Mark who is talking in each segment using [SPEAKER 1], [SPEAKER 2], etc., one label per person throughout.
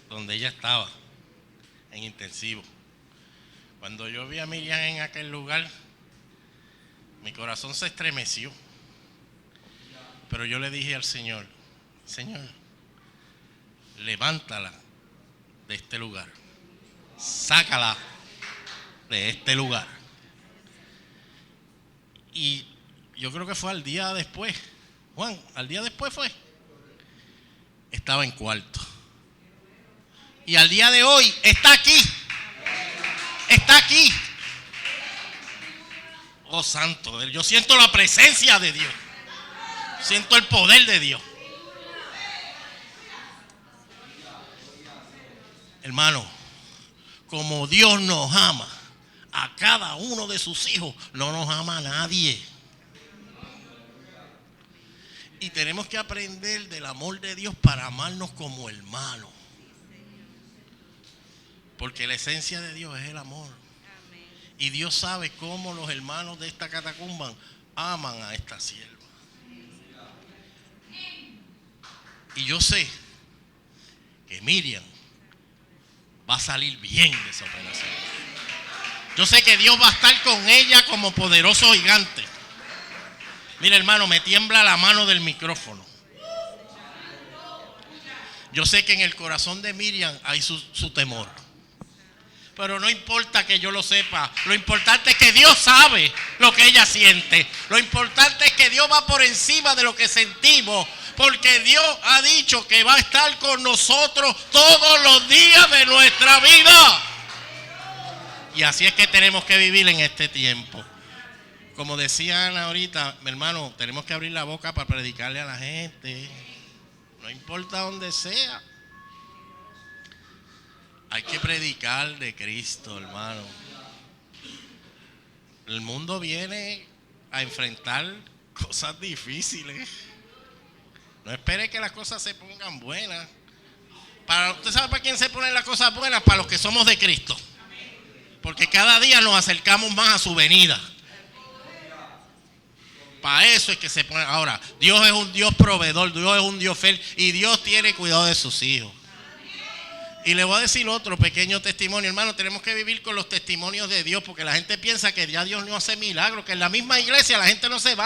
[SPEAKER 1] donde ella estaba, en intensivo. Cuando yo vi a Miriam en aquel lugar, mi corazón se estremeció. Pero yo le dije al Señor, Señor, levántala de este lugar, sácala de este lugar. Y yo creo que fue al día después, Juan, al día después estaba en cuarto. Y al día de hoy está aquí. Está aquí. Oh santo, yo siento la presencia de Dios. Siento el poder de Dios. Hermano, como Dios nos ama a cada uno de sus hijos, no nos ama a nadie. Y tenemos que aprender del amor de Dios para amarnos como hermanos. Porque la esencia de Dios es el amor. Amén. Y Dios sabe cómo los hermanos de esta catacumba aman a esta sierva. Y yo sé que Miriam va a salir bien de esa operación. Yo sé que Dios va a estar con ella como poderoso gigante. Mira, hermano, me tiembla la mano del micrófono. Yo sé que en el corazón de Miriam hay su temor. Pero no importa que yo lo sepa. Lo importante es que Dios sabe lo que ella siente. Lo importante es que Dios va por encima de lo que sentimos. Porque Dios ha dicho que va a estar con nosotros todos los días de nuestra vida. Y así es que tenemos que vivir en este tiempo. Como decía Ana ahorita, mi hermano, tenemos que abrir la boca para predicarle a la gente. No importa dónde sea. Hay que predicar de Cristo, hermano. El mundo viene a enfrentar cosas difíciles. No espere que las cosas se pongan buenas. ¿Usted sabe para quién se ponen las cosas buenas? Para los que somos de Cristo. Porque cada día nos acercamos más a su venida. Para eso es que se pone. Ahora, Dios es un Dios proveedor, Dios es un Dios fiel y Dios tiene cuidado de sus hijos. Y le voy a decir otro pequeño testimonio, hermano. Tenemos que vivir con los testimonios de Dios, porque la gente piensa que ya Dios no hace milagros, que en la misma iglesia la gente no se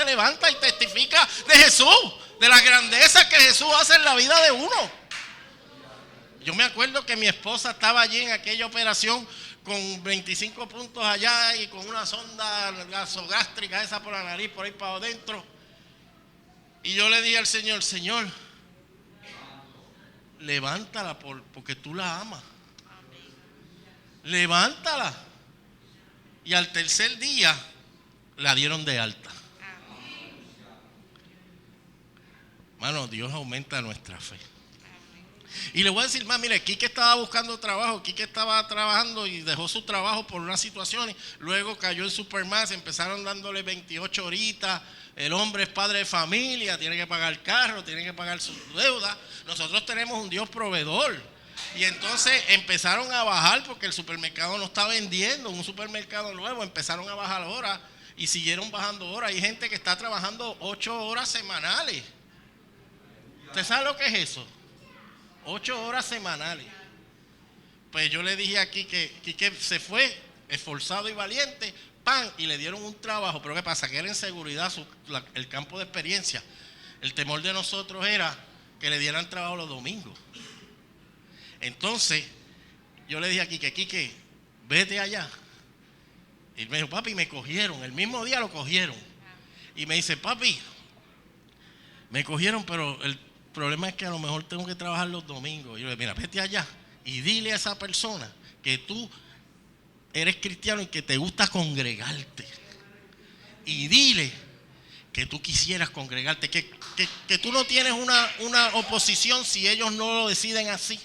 [SPEAKER 1] levanta y testifica de Jesús, de las grandezas que Jesús hace en la vida de uno. Yo me acuerdo que mi esposa estaba allí en aquella operación con 25 puntos allá y con una sonda gasogástrica esa por la nariz, por ahí para adentro. Y yo le dije al Señor, Señor, levántala porque tú la amas. Levántala. Y al tercer día la dieron de alta. Hermano, Dios aumenta nuestra fe. Y le voy a decir más, mire, Quique estaba buscando trabajo, Quique estaba trabajando y dejó su trabajo por unas situaciones, luego cayó en Supermax, empezaron dándole 28 horitas, el hombre es padre de familia, tiene que pagar el carro, tiene que pagar sus deudas, nosotros tenemos un Dios proveedor. Y entonces empezaron a bajar porque el supermercado no está vendiendo, un supermercado nuevo, empezaron a bajar horas y siguieron bajando horas. Hay gente que está trabajando 8 horas semanales. ¿Usted sabe lo que es eso? 8 horas semanales. Pues yo le dije aquí que se fue esforzado y valiente, ¡pam! Y le dieron un trabajo. Pero ¿qué pasa? Que era en seguridad el campo de experiencia. El temor de nosotros era que le dieran trabajo los domingos. Entonces yo le dije a Quique, vete allá. Y me dijo, papi, me cogieron. El mismo día lo cogieron. Y me dice, papi, me cogieron, pero el problema es que a lo mejor tengo que trabajar los domingos. Y yo le dije, mira, vete allá y dile a esa persona que tú eres cristiano y que te gusta congregarte. Y dile que tú quisieras congregarte, que tú no tienes una oposición si ellos no lo deciden así.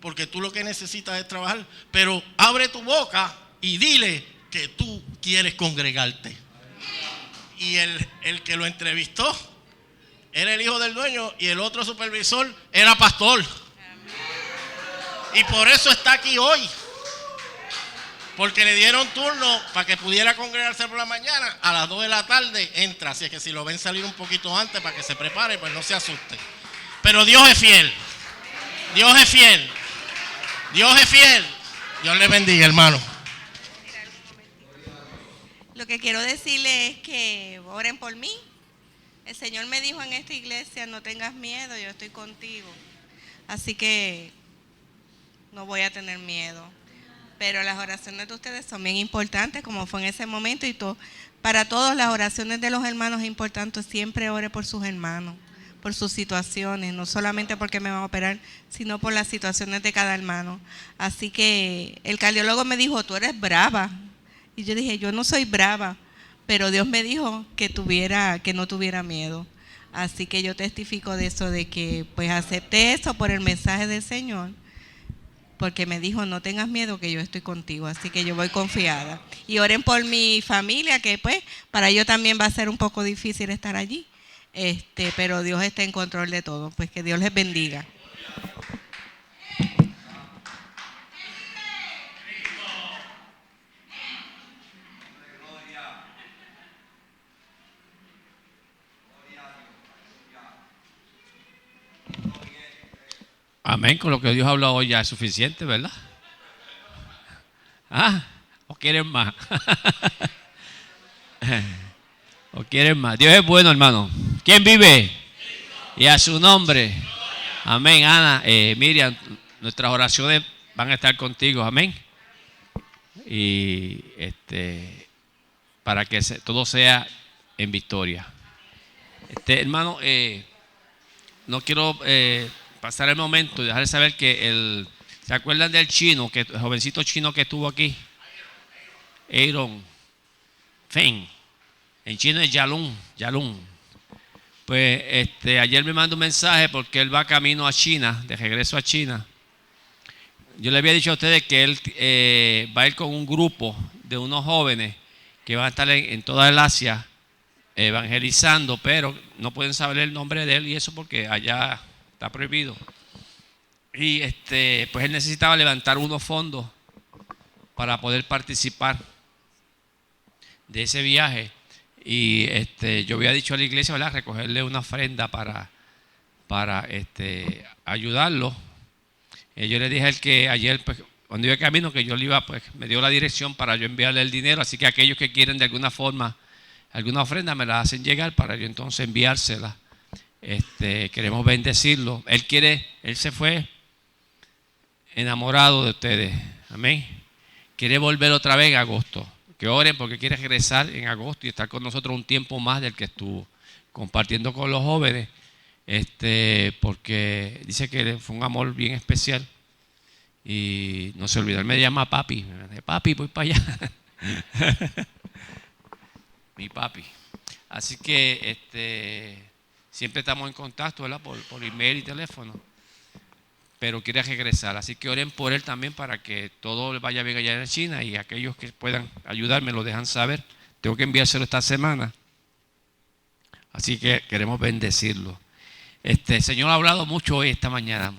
[SPEAKER 1] Porque tú lo que necesitas es trabajar. Pero abre tu boca y dile que tú quieres congregarte. Y el que lo entrevistó era el hijo del dueño y el otro supervisor era pastor. Y por eso está aquí hoy. Porque le dieron turno para que pudiera congregarse por la mañana. A las 2 de la tarde entra. Así es que si lo ven salir un poquito antes para que se prepare, pues no se asuste. Pero Dios es fiel. Dios es fiel. Dios es fiel. Dios le bendiga, hermano.
[SPEAKER 2] Lo que quiero decirle es que oren por mí. El Señor me dijo en esta iglesia, no tengas miedo, yo estoy contigo. Así que no voy a tener miedo. Pero las oraciones de ustedes son bien importantes, como fue en ese momento. Y para todos las oraciones de los hermanos es importante. Siempre ore por sus hermanos, por sus situaciones, no solamente porque me van a operar, sino por las situaciones de cada hermano. Así que el cardiólogo me dijo, tú eres brava. Y yo dije, yo no soy brava, pero Dios me dijo que no tuviera miedo. Así que yo testifico de eso, de que pues acepté eso por el mensaje del Señor, porque me dijo, no tengas miedo que yo estoy contigo. Así que yo voy confiada. Y oren por mi familia, que pues para ellos también va a ser un poco difícil estar allí. Pero Dios está en control de todo. Pues que Dios les bendiga.
[SPEAKER 3] Amén, con lo que Dios ha hablado hoy ya es suficiente, ¿verdad? ¿Ah? ¿O quieren más? ¿O quieren más? Dios es bueno, hermano. ¿Quién vive? Y a su nombre. Amén, Ana, Miriam, nuestras oraciones van a estar contigo, amén. Y para que todo sea en victoria. Hermano, no quiero pasar el momento y dejar de saber que ¿se acuerdan del chino, el jovencito chino que estuvo aquí? Aaron Feng. En chino es Yalun. Pues ayer me mandó un mensaje porque él va camino a China, de regreso a China. Yo le había dicho a ustedes que él va a ir con un grupo de unos jóvenes que van a estar en toda el Asia evangelizando, pero no pueden saber el nombre de él y eso porque allá está prohibido. Y pues él necesitaba levantar unos fondos para poder participar de ese viaje. Y yo había dicho a la iglesia, ¿verdad?, recogerle una ofrenda para ayudarlo. Yo le dije a él que ayer, pues, cuando iba camino, que yo le iba, pues, me dio la dirección para yo enviarle el dinero. Así que aquellos que quieren de alguna forma alguna ofrenda me la hacen llegar para yo entonces enviársela. Queremos bendecirlo. Él se fue enamorado de ustedes. Amén. Quiere volver otra vez en agosto. Que oren porque quiere regresar en agosto y estar con nosotros un tiempo más del que estuvo, compartiendo con los jóvenes, porque dice que fue un amor bien especial y no se olvida. Él me llama papi, me dice, papi, voy para allá. Mi papi. Así que siempre estamos en contacto, ¿verdad?, por email y teléfono, pero quiere regresar. Así que oren por él también para que todo vaya bien allá en China, y aquellos que puedan ayudarme lo dejan saber. Tengo que enviárselo esta semana. Así que queremos bendecirlo. El Señor ha hablado mucho hoy, esta mañana,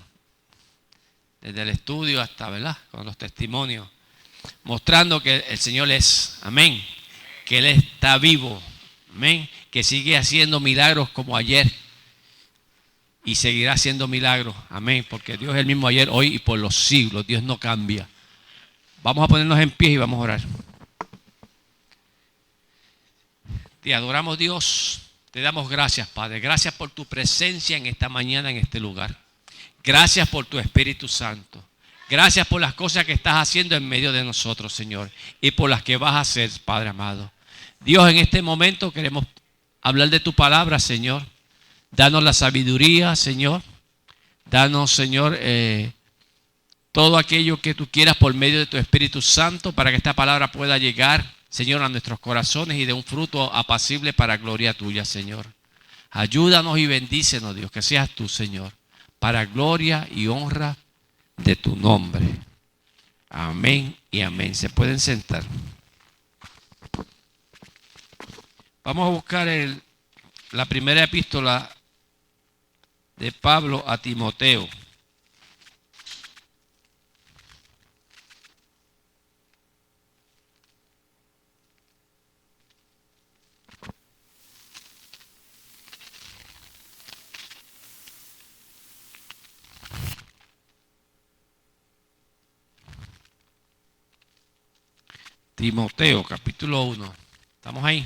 [SPEAKER 3] desde el estudio hasta, ¿verdad?, con los testimonios, mostrando que el Señor es, amén, que Él está vivo, amén, que sigue haciendo milagros como ayer. Y seguirá haciendo milagros, amén, porque Dios es el mismo ayer, hoy y por los siglos. Dios no cambia. Vamos a ponernos en pie y vamos a orar. Te adoramos, Dios. Te damos gracias, Padre. Gracias por tu presencia en esta mañana, en este lugar. Gracias por tu Espíritu Santo. Gracias por las cosas que estás haciendo en medio de nosotros, Señor, y por las que vas a hacer, Padre amado. Dios, en este momento queremos hablar de tu palabra, Señor. Danos la sabiduría, Señor. Danos, Señor, todo aquello que tú quieras por medio de tu Espíritu Santo para que esta palabra pueda llegar, Señor, a nuestros corazones y dé un fruto apacible para gloria tuya, Señor. Ayúdanos y bendícenos, Dios, que seas tú, Señor, para gloria y honra de tu nombre. Amén y amén. Se pueden sentar. Vamos a buscar la primera epístola de Pablo a Timoteo. Timoteo, capítulo 1. ¿Estamos ahí?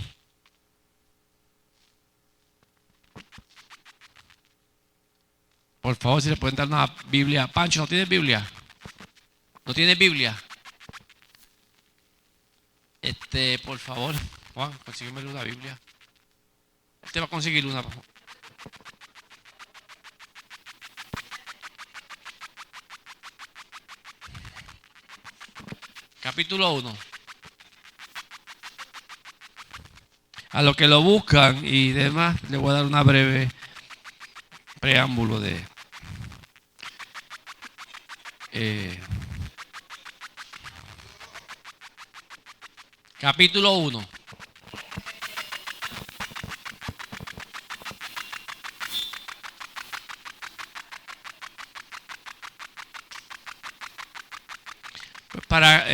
[SPEAKER 3] Por favor, si le pueden dar una Biblia. Pancho, ¿no tienes Biblia? ¿No tienes Biblia? Por favor, Juan, consígueme una Biblia. Usted va a conseguir una, por favor. Capítulo 1. A los que lo buscan y demás, le voy a dar una breve preámbulo de capítulo 1. Pues para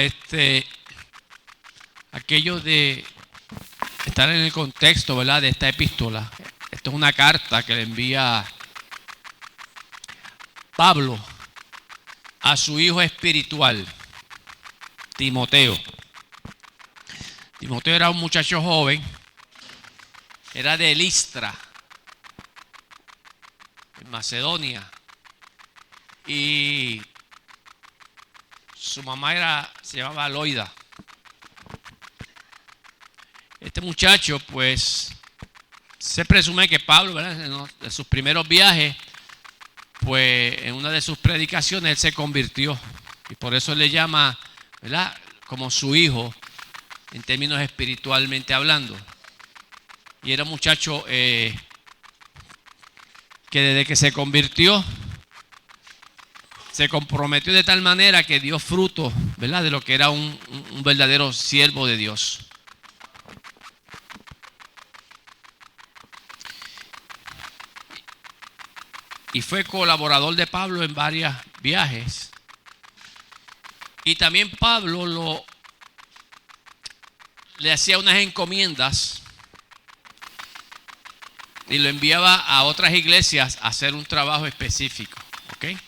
[SPEAKER 3] aquellos de estar en el contexto, ¿verdad?, de esta epístola. Esto es una carta que le envía Pablo a su hijo espiritual, Timoteo. Timoteo era un muchacho joven, era de Listra, en Macedonia, y su mamá se llamaba Loida. Este muchacho, pues, se presume que Pablo, ¿verdad?, en sus primeros viajes, pues en una de sus predicaciones él se convirtió. Y por eso él le llama, ¿verdad?, como su hijo, en términos espiritualmente hablando. Y era un muchacho que desde que se convirtió, se comprometió de tal manera que dio fruto, ¿verdad?, de lo que era un verdadero siervo de Dios. Y fue colaborador de Pablo en varios viajes. Y también Pablo le hacía unas encomiendas y lo enviaba a otras iglesias a hacer un trabajo específico. ¿Ok?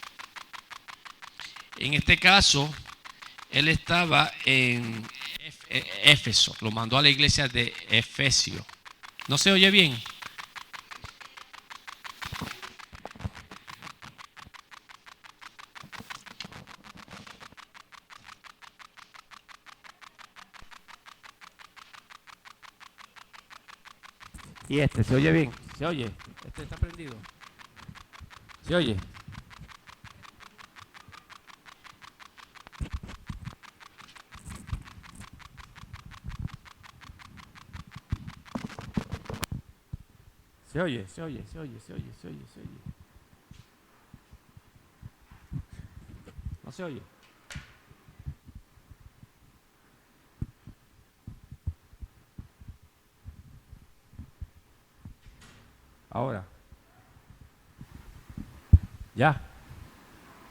[SPEAKER 3] En este caso, él estaba en Éfeso. Lo mandó a la iglesia de Efesio. ¿No se oye bien? Y ¿se oye bien? ¿Se oye? ¿Está prendido? ¿Se oye? Se oye. ¿No se oye? Ahora. Ya.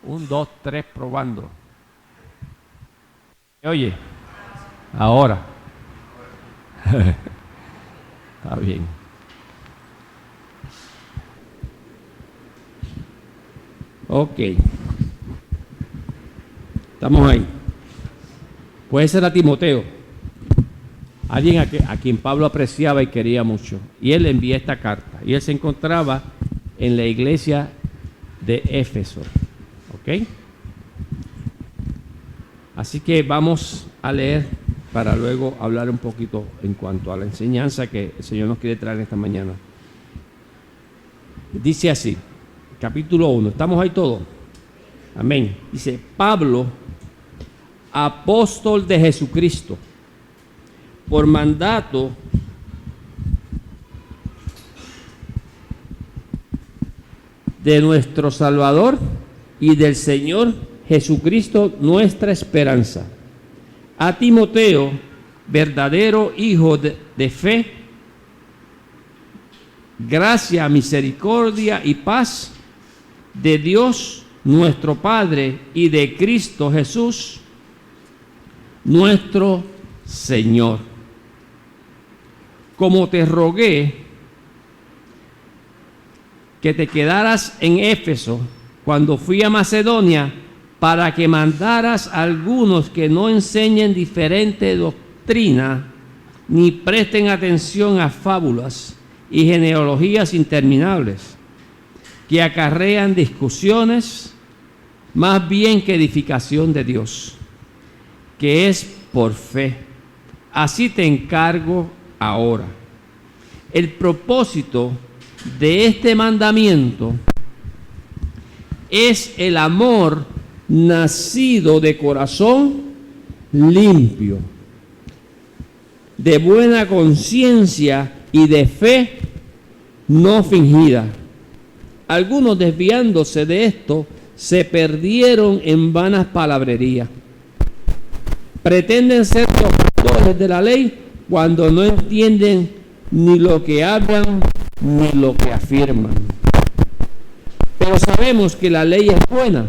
[SPEAKER 3] 1, 2, 3, probando. ¿Se oye? Ahora. Está bien. Ok. Estamos ahí. Pues ese era Timoteo. Alguien a quien Pablo apreciaba y quería mucho. Y él le envía esta carta. Y él se encontraba en la iglesia de Éfeso. ¿Ok? Así que vamos a leer para luego hablar un poquito en cuanto a la enseñanza que el Señor nos quiere traer esta mañana. Dice así, capítulo 1. ¿Estamos ahí todos? Amén. Dice, Pablo, apóstol de Jesucristo, por mandato de nuestro Salvador y del Señor Jesucristo, nuestra esperanza. A Timoteo, verdadero hijo de fe, gracia, misericordia y paz de Dios nuestro Padre y de Cristo Jesús, nuestro Señor. Como te rogué que te quedaras en Éfeso cuando fui a Macedonia, para que mandaras a algunos que no enseñen diferente
[SPEAKER 4] doctrina, ni presten atención a fábulas y genealogías interminables que acarrean discusiones más bien que edificación de Dios, que es por fe. Así te encargo ahora. El propósito de este mandamiento es el amor nacido de corazón limpio, de buena conciencia y de fe no fingida. Algunos, desviándose de esto, se perdieron en vanas palabrerías. Pretenden ser doctores de la ley cuando no entienden ni lo que hablan ni lo que afirman. Pero sabemos que la ley es buena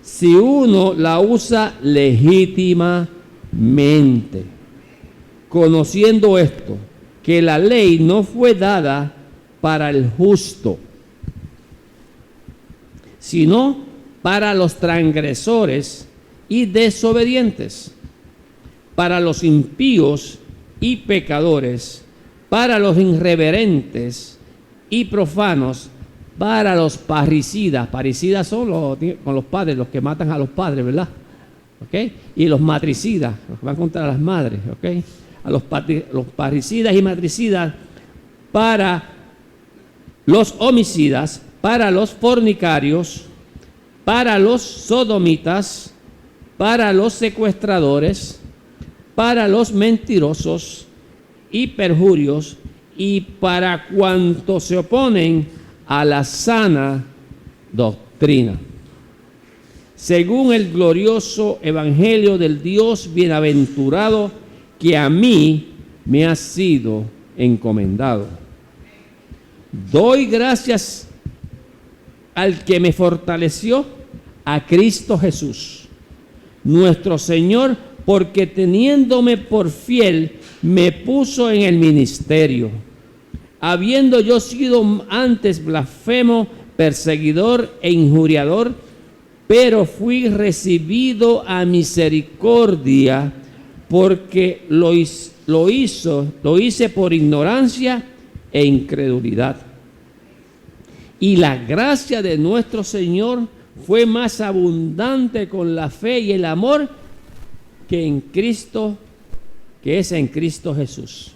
[SPEAKER 4] si uno la usa legítimamente, conociendo esto, que la ley no fue dada para el justo, sino para los transgresores y desobedientes, para los impíos y pecadores, para los irreverentes y profanos, para los parricidas. Parricidas son con los padres, los que matan a los padres, ¿verdad? ¿Okay? Y los matricidas, los que van contra las madres, ¿okay? A los parricidas y matricidas, para los homicidas, para los fornicarios, para los sodomitas, para los secuestradores, para los mentirosos y perjurios, y para cuantos se oponen a la sana doctrina, según el glorioso evangelio del Dios bienaventurado que a mí me ha sido encomendado. Doy gracias al que me fortaleció, a Cristo Jesús, nuestro Señor, porque teniéndome por fiel, me puso en el ministerio, habiendo yo sido antes blasfemo, perseguidor e injuriador, pero fui recibido a misericordia, porque lo hice por ignorancia e incredulidad. Y la gracia de nuestro Señor fue más abundante con la fe y el amor que es en Cristo Jesús.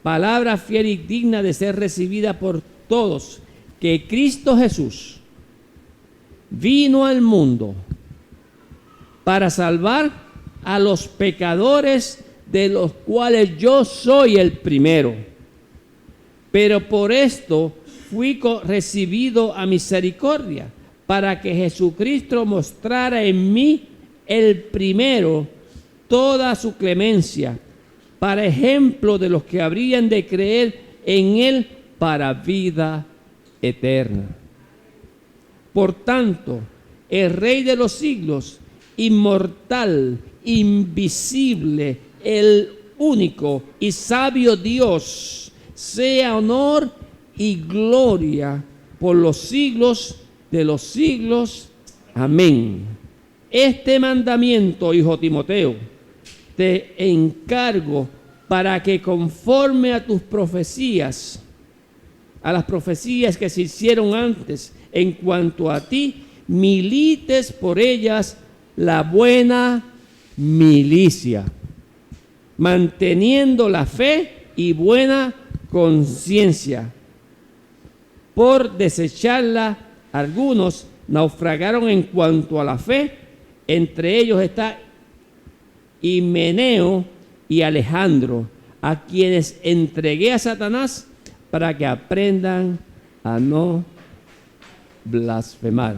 [SPEAKER 4] Palabra fiel y digna de ser recibida por todos, que Cristo Jesús vino al mundo para salvar a los pecadores, de los cuales yo soy el primero. Pero por esto fui recibido a misericordia, para que Jesucristo mostrara en mí el primero toda su clemencia, para ejemplo de los que habrían de creer en Él para vida eterna. Por tanto, el Rey de los siglos, inmortal, invisible, el único y sabio Dios, sea honor y gloria por los siglos de los siglos. Amén. Este mandamiento, hijo Timoteo, te encargo para que conforme a tus profecías, a las profecías que se hicieron antes en cuanto a ti, milites por ellas la buena milicia, manteniendo la fe y buena conciencia. Por desecharla, algunos naufragaron en cuanto a la fe. Entre ellos está Himeneo y Alejandro, a quienes entregué a Satanás para que aprendan a no blasfemar.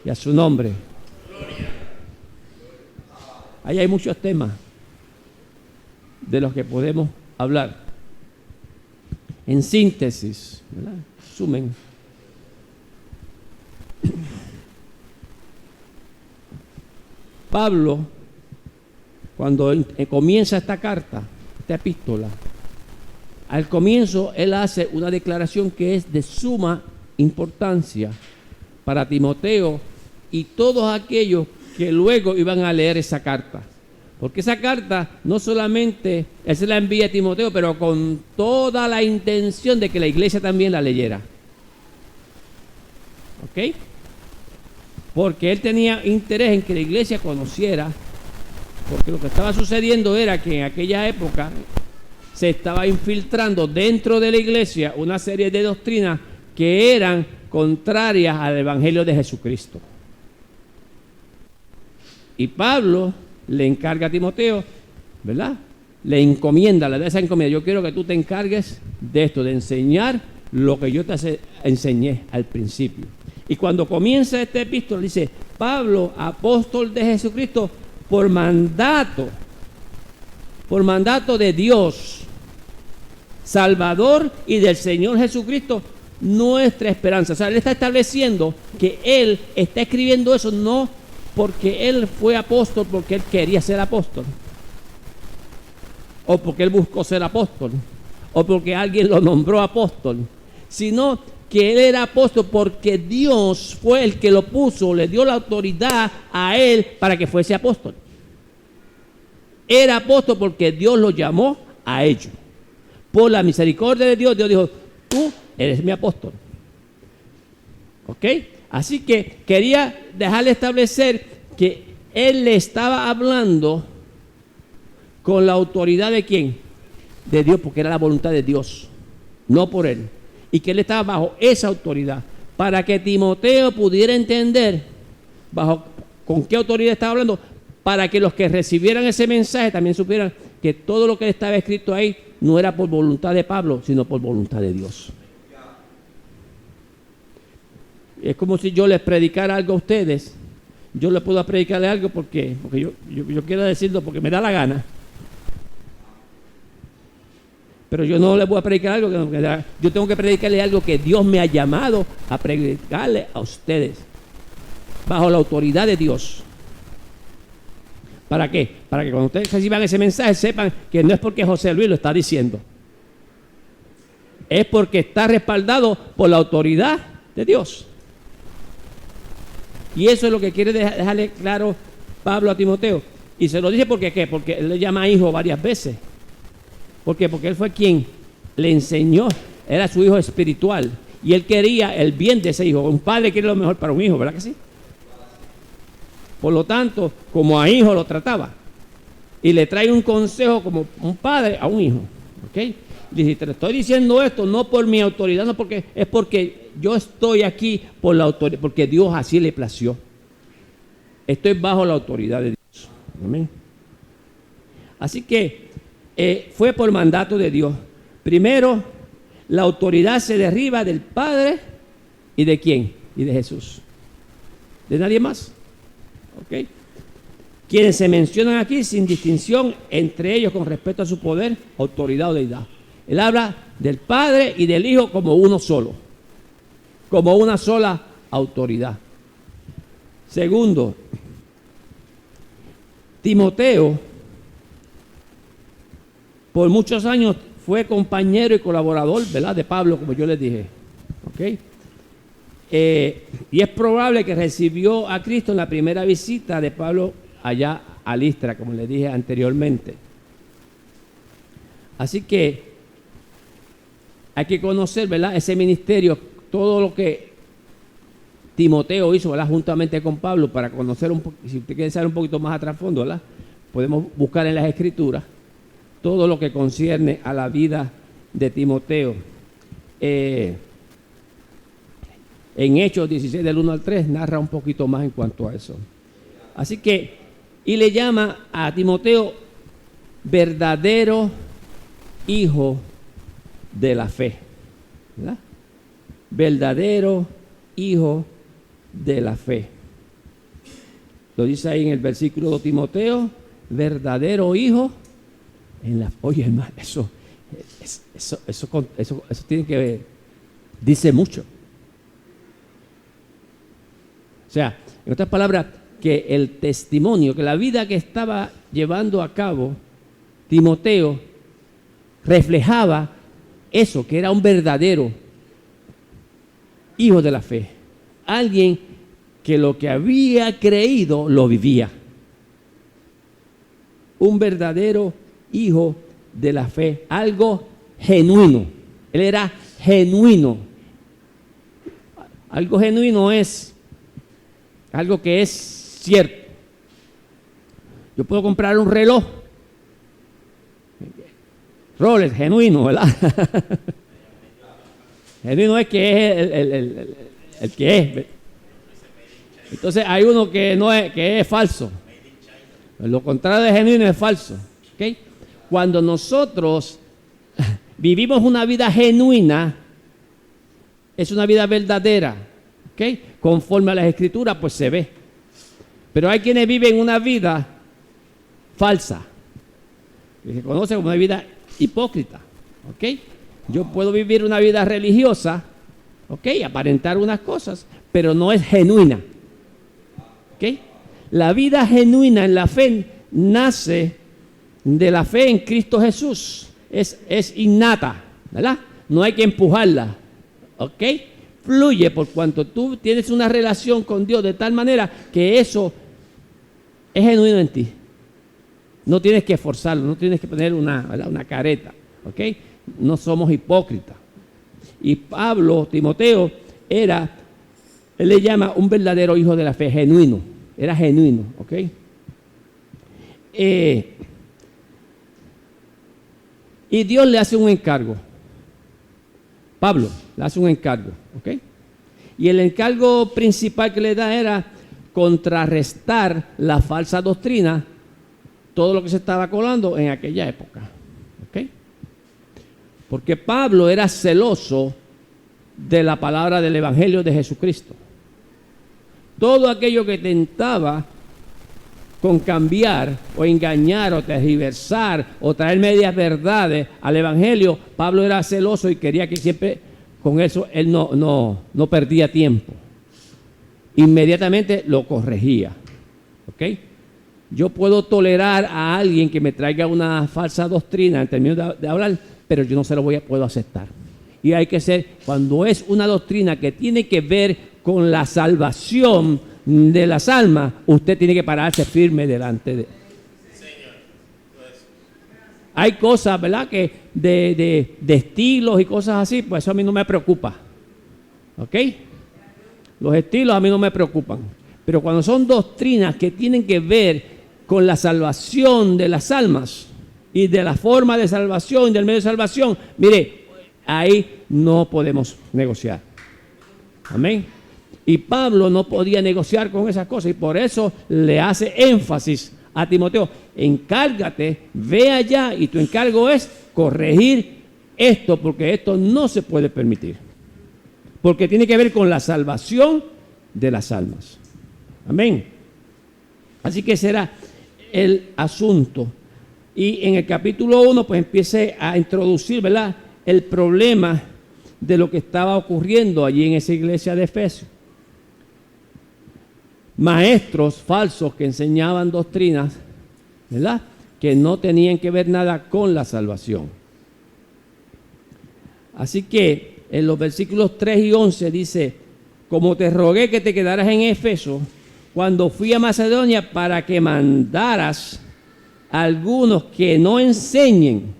[SPEAKER 4] Y a su nombre. Ahí hay muchos temas de los que podemos hablar. En síntesis, ¿verdad? Sumen. Pablo, cuando comienza esta carta, esta epístola, al comienzo él hace una declaración que es de suma importancia para Timoteo y todos aquellos que luego iban a leer esa carta. Porque esa carta no solamente él se la envía a Timoteo, pero con toda la intención de que la iglesia también la leyera. ¿Ok? Porque él tenía interés en que la iglesia conociera, porque lo que estaba sucediendo era que en aquella época se estaba infiltrando dentro de la iglesia una serie de doctrinas que eran contrarias al evangelio de Jesucristo. Y Pablo le encarga a Timoteo, ¿verdad? Le encomienda, le da esa encomienda. Yo quiero que tú te encargues de esto, de enseñar lo que yo te enseñé al principio. Y cuando comienza este epístola dice, Pablo, apóstol de Jesucristo, por mandato de Dios, Salvador y del Señor Jesucristo, nuestra esperanza. O sea, él está estableciendo que él está escribiendo eso no porque él fue apóstol, porque él quería ser apóstol, o porque él buscó ser apóstol, o porque alguien lo nombró apóstol, sino que él era apóstol porque Dios fue el que lo puso, le dio la autoridad a él para que fuese apóstol. Era apóstol porque Dios lo llamó a ello. Por la misericordia de Dios, Dios dijo, tú eres mi apóstol. ¿Ok? Así que quería dejarle establecer que él le estaba hablando con la autoridad de ¿quién? De Dios, porque era la voluntad de Dios, no por él. Y que él estaba bajo esa autoridad, para que Timoteo pudiera entender con qué autoridad estaba hablando, para que los que recibieran ese mensaje también supieran que todo lo que estaba escrito ahí no era por voluntad de Pablo, sino por voluntad de Dios. Es como si yo les predicara algo a ustedes. Yo les puedo predicarle algo porque yo quiero decirlo porque me da la gana. Pero yo no les voy a predicar algo yo tengo que predicarle algo que Dios me ha llamado a predicarle a ustedes, bajo la autoridad de Dios. ¿Para qué? Para que cuando ustedes reciban ese mensaje sepan que no es porque José Luis lo está diciendo, es porque está respaldado por la autoridad de Dios. Y eso es lo que quiere dejarle claro Pablo a Timoteo. Y se lo dice porque ¿qué? Porque él le llama hijo varias veces. ¿Por qué? Porque él fue quien le enseñó, era su hijo espiritual. Y él quería el bien de ese hijo. Un padre quiere lo mejor para un hijo, ¿verdad que sí? Por lo tanto, como a hijo lo trataba. Y le trae un consejo como un padre a un hijo. ¿Ok? Dice, te estoy diciendo esto no por mi autoridad, no porque es porque yo estoy aquí por la autoridad, porque Dios así le plació. Estoy bajo la autoridad de Dios. Amén. Así que fue por mandato de Dios. Primero, la autoridad se derriba del Padre y ¿de quién? Y de Jesús. De nadie más. ¿Ok? Quienes se mencionan aquí sin distinción entre ellos con respecto a su poder, autoridad o deidad. Él habla del Padre y del Hijo como uno solo, como una sola autoridad. Segundo, Timoteo por muchos años fue compañero y colaborador, ¿verdad?, de Pablo, como yo les dije. ¿Ok? Y es probable que recibió a Cristo en la primera visita de Pablo allá a Listra, como les dije anteriormente. Así que hay que conocer, ¿verdad?, ese ministerio, todo lo que Timoteo hizo, ¿verdad?, juntamente con Pablo, para conocer un poco. Si usted quiere saber un poquito más a trasfondo, ¿verdad?, podemos buscar en las Escrituras todo lo que concierne a la vida de Timoteo. En Hechos 16 del 1 al 3 narra un poquito más en cuanto a eso. Así que, y le llama a Timoteo verdadero hijo de la fe, ¿verdad? Verdadero hijo de la fe. Lo dice ahí en el versículo de Timoteo, verdadero hijo en la. Oye, hermano, eso tiene que ver, dice mucho. O sea, en otras palabras, que el testimonio, que la vida que estaba llevando a cabo Timoteo reflejaba eso, que era un verdadero hijo de la fe. Alguien que lo que había creído lo vivía. un verdadero hijo de la fe, algo genuino. Él era genuino. Algo genuino es algo que es cierto. Yo puedo comprar un reloj Rolex, genuino, ¿verdad? Genuino es que es el que es. Entonces hay uno que no es, que es falso. Lo contrario de genuino es falso. ¿Okay? Cuando nosotros vivimos una vida genuina, es una vida verdadera. ¿Okay? Conforme a las Escrituras, pues se ve. Pero hay quienes viven una vida falsa, que se conoce como una vida hipócrita. ¿Okay? Yo puedo vivir una vida religiosa, ¿okay? Aparentar unas cosas, pero no es genuina. ¿Okay? La vida genuina en la fe nace de la fe en Cristo Jesús. Es innata, ¿verdad? No hay que empujarla. ¿Ok? Fluye por cuanto tú tienes una relación con Dios de tal manera que eso es genuino en ti. No tienes que esforzarlo, no tienes que poner una careta. ¿Ok? No somos hipócritas. Y Pablo, Timoteo, él le llama un verdadero hijo de la fe, genuino. Era genuino, ¿ok? Y Dios le hace un encargo. Pablo le hace un encargo, ¿ok? Y el encargo principal que le da era contrarrestar la falsa doctrina, todo lo que se estaba colando en aquella época, ¿ok? Porque Pablo era celoso de la palabra del Evangelio de Jesucristo. Todo aquello que tentaba con cambiar o engañar o tergiversar o traer medias verdades al Evangelio, Pablo era celoso y quería que siempre con eso él no perdía tiempo. Inmediatamente lo corregía. ¿Ok? Yo puedo tolerar a alguien que me traiga una falsa doctrina en términos de hablar, pero yo no se lo puedo aceptar. Y hay que ser, cuando es una doctrina que tiene que ver con la salvación de las almas, usted tiene que pararse firme delante de. Hay cosas, ¿verdad?, que de estilos y cosas así, pues eso a mí no me preocupa. ¿Ok? Los estilos a mí no me preocupan. Pero cuando son doctrinas que tienen que ver con la salvación de las almas y de la forma de salvación y del medio de salvación, mire, ahí no podemos negociar. Amén. Y Pablo no podía negociar con esas cosas y por eso le hace énfasis a Timoteo: encárgate, ve allá y tu encargo es corregir esto, porque esto no se puede permitir. Porque tiene que ver con la salvación de las almas. Amén. Así que será el asunto. Y en el capítulo 1 pues empiece a introducir, ¿verdad?, el problema de lo que estaba ocurriendo allí en esa iglesia de Efesios. Maestros falsos que enseñaban doctrinas, ¿verdad?, que no tenían que ver nada con la salvación. Así que en los versículos 3 y 11 dice: como te rogué que te quedaras en Éfeso cuando fui a Macedonia, para que mandaras a algunos que no enseñen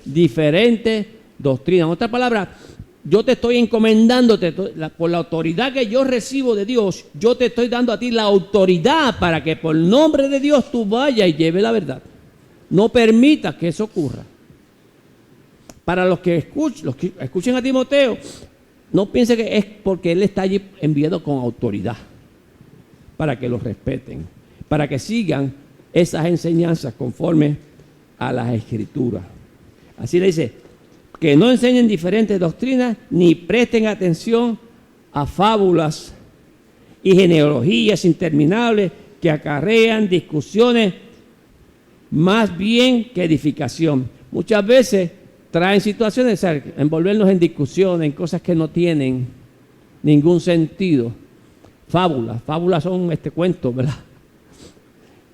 [SPEAKER 4] diferentes doctrinas. En otras palabras, yo te estoy encomendándote por la autoridad que yo recibo de Dios. Yo te estoy dando a ti la autoridad para que por nombre de Dios tú vayas y lleves la verdad. No permitas que eso ocurra. Para los que escuchen a Timoteo, no piensen que es porque él está allí enviado con autoridad, para que los respeten, para que sigan esas enseñanzas conforme a las Escrituras. Así le dice: que no enseñen diferentes doctrinas, ni presten atención a fábulas y genealogías interminables que acarrean discusiones más bien que edificación. Muchas veces traen situaciones, o sea, envolvernos en discusiones, en cosas que no tienen ningún sentido. Fábulas son cuentos, ¿verdad?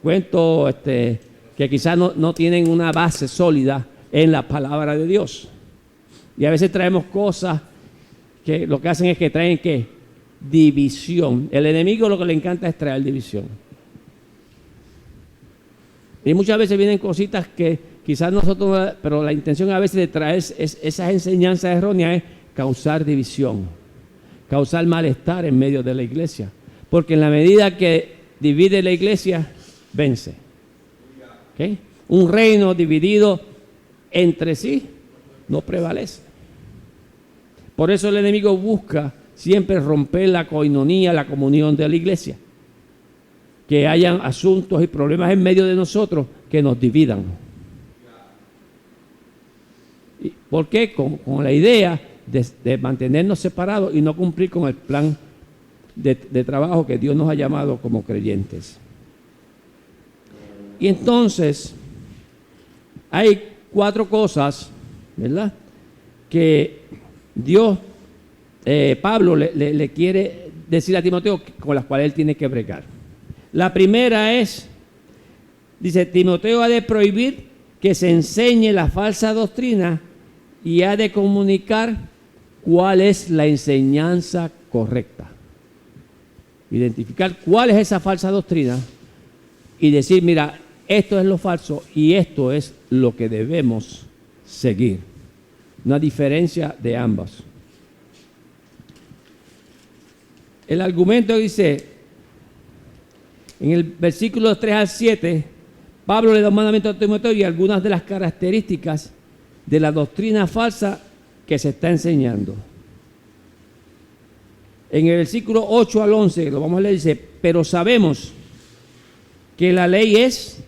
[SPEAKER 4] Cuentos que quizás no tienen una base sólida en la palabra de Dios. Y a veces traemos cosas que lo que hacen es que traen ¿qué? División. El enemigo lo que le encanta es traer división. Y muchas veces vienen cositas que quizás nosotros, pero la intención a veces de traer esas enseñanzas erróneas es causar división, causar malestar en medio de la iglesia. Porque en la medida que divide la iglesia, vence. ¿Okay? Un reino dividido entre sí no prevalece. Por eso el enemigo busca siempre romper la coinonía, la comunión de la iglesia. Que hayan asuntos y problemas en medio de nosotros que nos dividan. ¿Por qué? Con la idea de mantenernos separados y no cumplir con el plan de trabajo que Dios nos ha llamado como creyentes. Y entonces, hay 4 cosas, ¿verdad?, que Dios, Pablo le quiere decir a Timoteo con las cuales él tiene que bregar. La primera es, dice, Timoteo ha de prohibir que se enseñe la falsa doctrina y ha de comunicar cuál es la enseñanza correcta. Identificar cuál es esa falsa doctrina y decir, mira, esto es lo falso y esto es lo que debemos seguir. Una diferencia de ambas. El argumento dice, en el versículo 3 al 7, Pablo le da un mandamiento a Timoteo y algunas de las características de la doctrina falsa que se está enseñando. En el versículo 8 al 11, lo vamos a leer, dice, pero sabemos que la ley es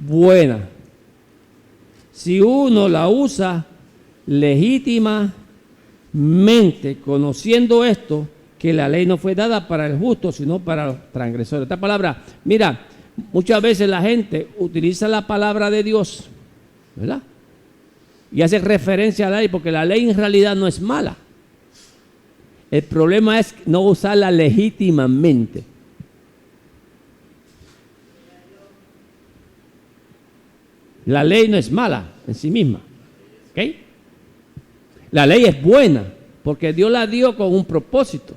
[SPEAKER 4] buena si uno la usa legítimamente, conociendo esto, que la ley no fue dada para el justo, sino para los transgresores. Esta palabra, mira, muchas veces la gente utiliza la palabra de Dios, ¿verdad?, y hace referencia a la ley, porque la ley en realidad no es mala. El problema es no usarla legítimamente. La ley no es mala en sí misma. ¿Ok? La ley es buena porque Dios la dio con un propósito.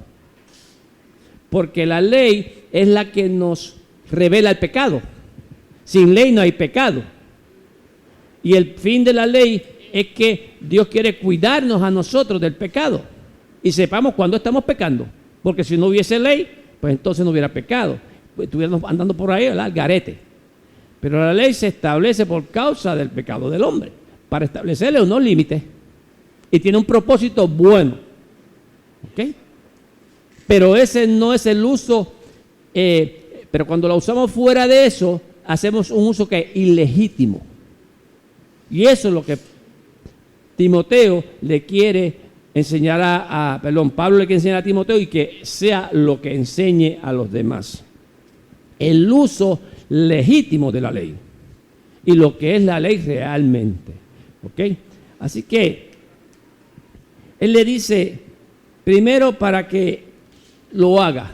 [SPEAKER 4] Porque la ley es la que nos revela el pecado. Sin ley no hay pecado. Y el fin de la ley es que Dios quiere cuidarnos a nosotros del pecado. Y sepamos cuándo estamos pecando. Porque si no hubiese ley, pues entonces no hubiera pecado. Pues estuviéramos andando por ahí, ¿verdad?, al garete. Pero la ley se establece por causa del pecado del hombre, para establecerle unos límites. Y tiene un propósito bueno. ¿Ok? Pero ese no es el uso, pero cuando lo usamos fuera de eso, hacemos un uso que es ilegítimo. Y eso es lo que Timoteo le quiere enseñar Pablo le quiere enseñar a Timoteo y que sea lo que enseñe a los demás. El uso legítimo de la ley y lo que es la ley realmente. ¿Ok? Así que él le dice, primero, para que lo haga,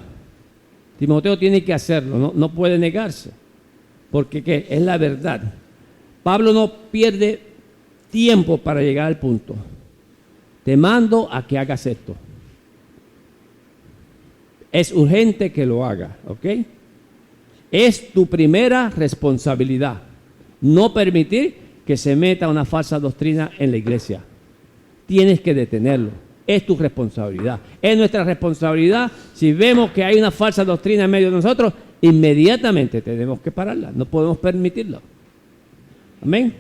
[SPEAKER 4] Timoteo tiene que hacerlo, no puede negarse, porque ¿qué? Es la verdad. Pablo no pierde tiempo para llegar al punto. Te mando a que hagas esto. Es urgente que lo haga, ¿ok? Es tu primera responsabilidad, no permitir que se meta una falsa doctrina en la iglesia. Tienes que detenerlo. Es tu responsabilidad. Es nuestra responsabilidad. Si vemos que hay una falsa doctrina en medio de nosotros, inmediatamente tenemos que pararla. No podemos permitirlo. Amén.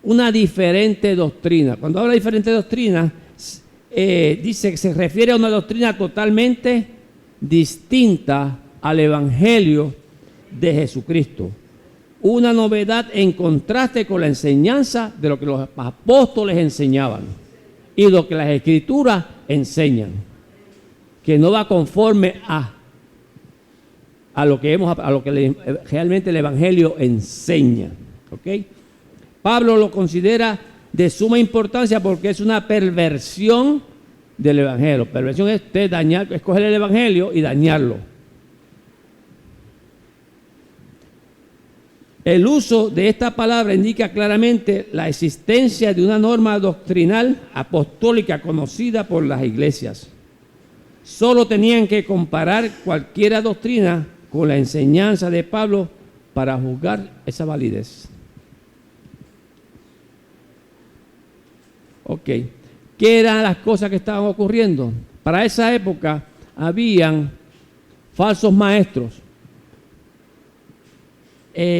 [SPEAKER 4] Una diferente doctrina. Cuando habla de diferente doctrina, dice que se refiere a una doctrina totalmente distinta al Evangelio de Jesucristo. Una novedad en contraste con la enseñanza de lo que los apóstoles enseñaban y lo que las Escrituras enseñan, que no va conforme a lo que realmente el Evangelio enseña. ¿Ok? Pablo lo considera de suma importancia porque es una perversión del Evangelio. Perversión es escoger el Evangelio y dañarlo. El uso de esta palabra indica claramente la existencia de una norma doctrinal apostólica conocida por las iglesias. Solo tenían que comparar cualquier doctrina con la enseñanza de Pablo para juzgar esa validez. Ok, ¿qué eran las cosas que estaban ocurriendo? Para esa época habían falsos maestros,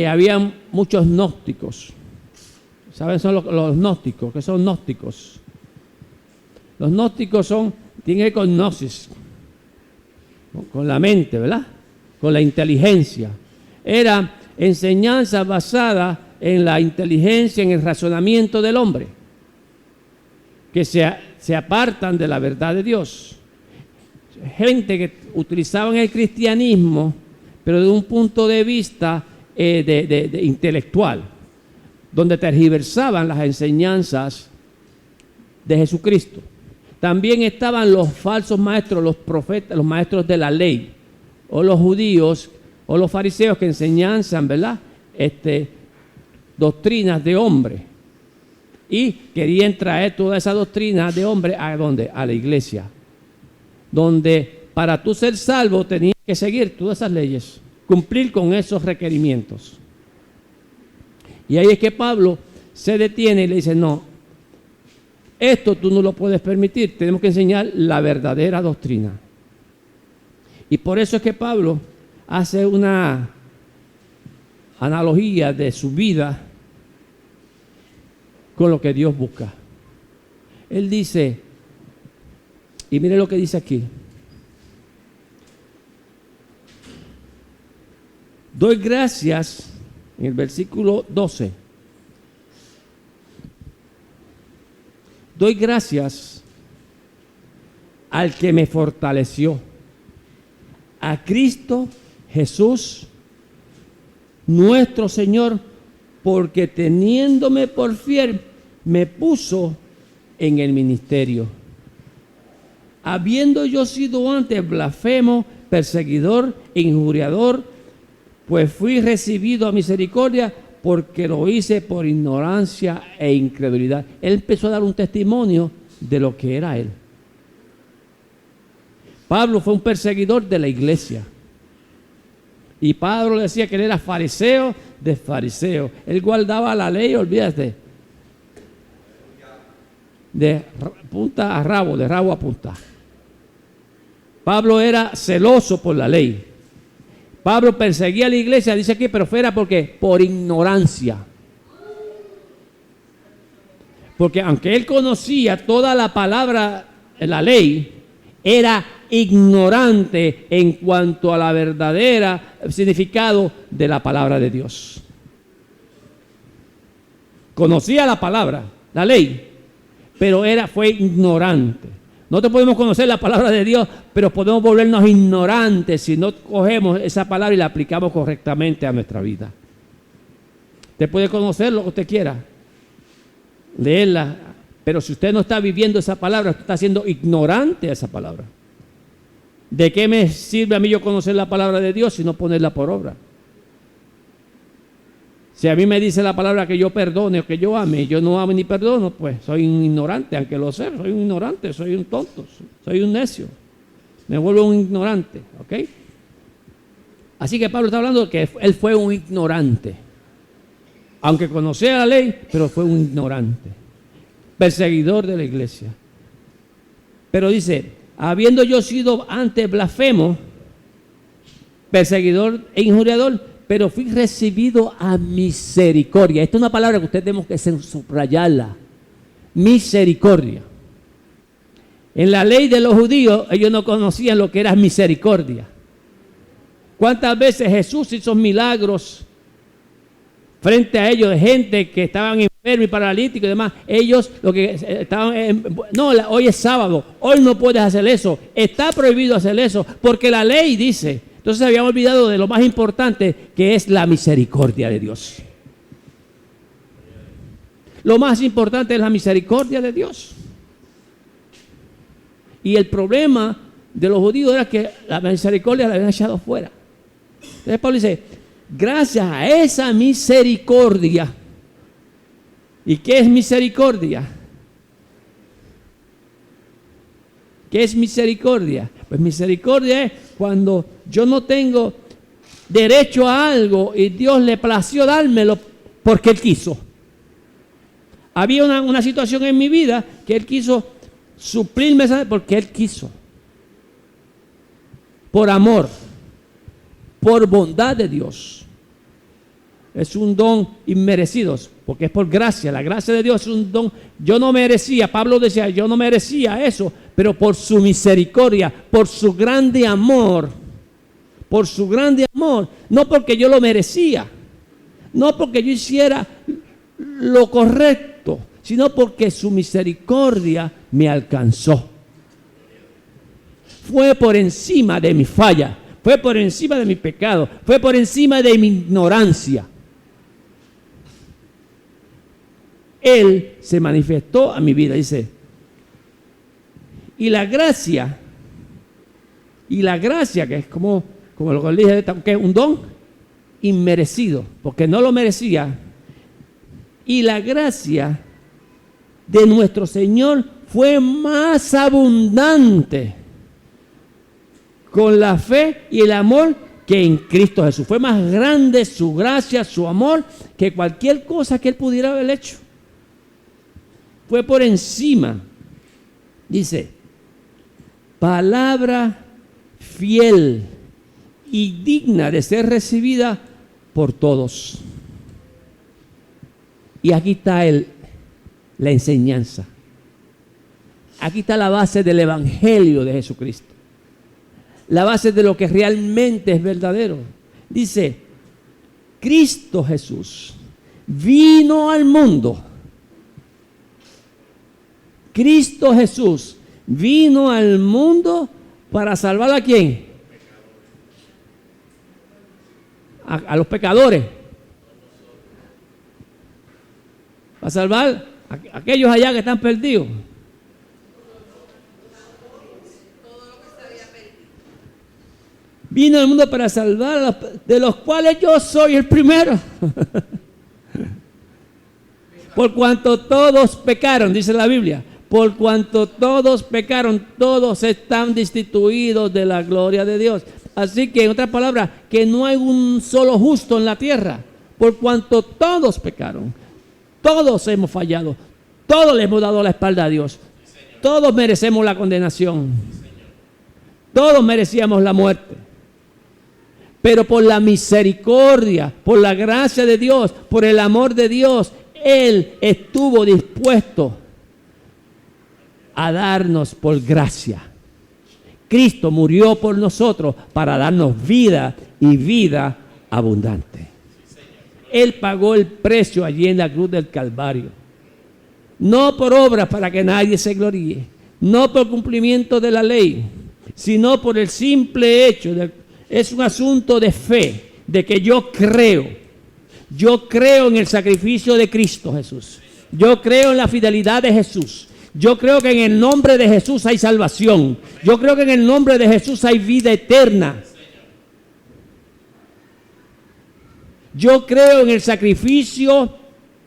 [SPEAKER 4] habían muchos gnósticos. ¿Saben? Son los gnósticos. ¿Qué son gnósticos? Los gnósticos tienen que ver con gnosis, con la mente, ¿verdad? Con la inteligencia. Era enseñanza basada en la inteligencia, en el razonamiento del hombre, que se apartan de la verdad de Dios. Gente que utilizaban el cristianismo, pero de un punto de vista de intelectual, donde tergiversaban las enseñanzas de Jesucristo. También estaban los falsos maestros, los profetas, los maestros de la ley, o los judíos, o los fariseos que enseñanzan, ¿verdad? Doctrinas de hombre. Y querían traer toda esa doctrina de hombre ¿a dónde? A la iglesia. Donde para tú ser salvo tenías que seguir todas esas leyes, cumplir con esos requerimientos. Y ahí es que Pablo se detiene y le dice, no, esto tú no lo puedes permitir, tenemos que enseñar la verdadera doctrina. Y por eso es que Pablo hace una analogía de su vida con lo que Dios busca. Él dice, y mire lo que dice aquí: doy gracias, en el versículo 12, doy gracias al que me fortaleció, a Cristo Jesús, nuestro Señor, porque teniéndome por fiel, me puso en el ministerio. Habiendo yo sido antes blasfemo, perseguidor, injuriador, pues fui recibido a misericordia porque lo hice por ignorancia e incredulidad. Él empezó a dar un testimonio de lo que era él. Pablo fue un perseguidor de la iglesia. Y Pablo decía que él era fariseo de fariseo. Él guardaba la ley, olvídate, de punta a rabo, de rabo a punta. Pablo era celoso por la ley. Pablo perseguía a la iglesia, dice aquí, pero fuera porque por ignorancia. Porque aunque él conocía toda la palabra, la ley, era ignorante en cuanto a la verdadera significado de la palabra de Dios. Conocía la palabra, la ley, pero fue ignorante. Nosotros podemos conocer la palabra de Dios, pero podemos volvernos ignorantes si no cogemos esa palabra y la aplicamos correctamente a nuestra vida. Usted puede conocer lo que usted quiera, leerla, pero si usted no está viviendo esa palabra, usted está siendo ignorante a esa palabra. ¿De qué me sirve a mí yo conocer la palabra de Dios si no ponerla por obra? Si a mí me dice la palabra que yo perdone o que yo ame, y yo no amo ni perdono, pues soy un ignorante, aunque lo sé, soy un ignorante, soy un tonto, soy un necio. Me vuelvo un ignorante, ¿ok? Así que Pablo está hablando de que él fue un ignorante. Aunque conocía la ley, pero fue un ignorante. Perseguidor de la iglesia. Pero dice, habiendo yo sido antes blasfemo, perseguidor e injuriador, pero fui recibido a misericordia. Esta es una palabra que ustedes tenemos que subrayarla. Misericordia. En la ley de los judíos, ellos no conocían lo que era misericordia. ¿Cuántas veces Jesús hizo milagros frente a ellos de gente que estaban enfermos y paralíticos y demás? Ellos lo que estaban hoy es sábado, hoy no puedes hacer eso, está prohibido hacer eso, porque la ley dice. Entonces habíamos olvidado de lo más importante, que es la misericordia de Dios. Lo más importante es la misericordia de Dios. Y el problema de los judíos era que la misericordia la habían echado fuera. Entonces Pablo dice, gracias a esa misericordia. ¿Y qué es misericordia? ¿Qué es misericordia? Pues misericordia es cuando yo no tengo derecho a algo y Dios le plació dármelo porque Él quiso. Había una situación en mi vida que Él quiso suplirme porque Él quiso. Por amor, por bondad de Dios. Es un don inmerecido, porque es por gracia. La gracia de Dios es un don. Yo no merecía, Pablo decía, yo no merecía eso, pero por su misericordia, por su grande amor, no porque yo lo merecía, no porque yo hiciera lo correcto, sino porque su misericordia me alcanzó. Fue por encima de mi falla, fue por encima de mi pecado, fue por encima de mi ignorancia. Él se manifestó a mi vida, dice. Y la gracia, que es como lo que dije, que es un don inmerecido, porque no lo merecía. Y la gracia de nuestro Señor fue más abundante con la fe y el amor que en Cristo Jesús. Fue más grande su gracia, su amor, que cualquier cosa que Él pudiera haber hecho. Fue por encima. Dice, palabra fiel y digna de ser recibida por todos. Y aquí está la enseñanza. Aquí está la base del Evangelio de Jesucristo. La base de lo que realmente es verdadero. Dice, Cristo Jesús vino al mundo. Cristo Jesús vino al mundo para salvar ¿a quién? A los pecadores. Para salvar a aquellos allá que están perdidos. Vino al mundo para salvar de los cuales yo soy el primero. Por cuanto todos pecaron, dice la Biblia. Por cuanto todos pecaron, todos están destituidos de la gloria de Dios. Así que, en otras palabras, que no hay un solo justo en la tierra. Por cuanto todos pecaron, todos hemos fallado, todos le hemos dado la espalda a Dios. Todos merecemos la condenación. Todos merecíamos la muerte. Pero por la misericordia, por la gracia de Dios, por el amor de Dios, Él estuvo dispuesto a darnos por gracia. Cristo murió por nosotros para darnos vida y vida abundante. Él pagó el precio allí en la cruz del Calvario. No por obras para que nadie se gloríe, no por cumplimiento de la ley, sino por el simple hecho es un asunto de fe, de que yo creo en el sacrificio de Cristo Jesús. Yo creo en la fidelidad de Jesús. Yo creo que en el nombre de Jesús hay salvación. Yo creo que en el nombre de Jesús hay vida eterna. Yo creo en el sacrificio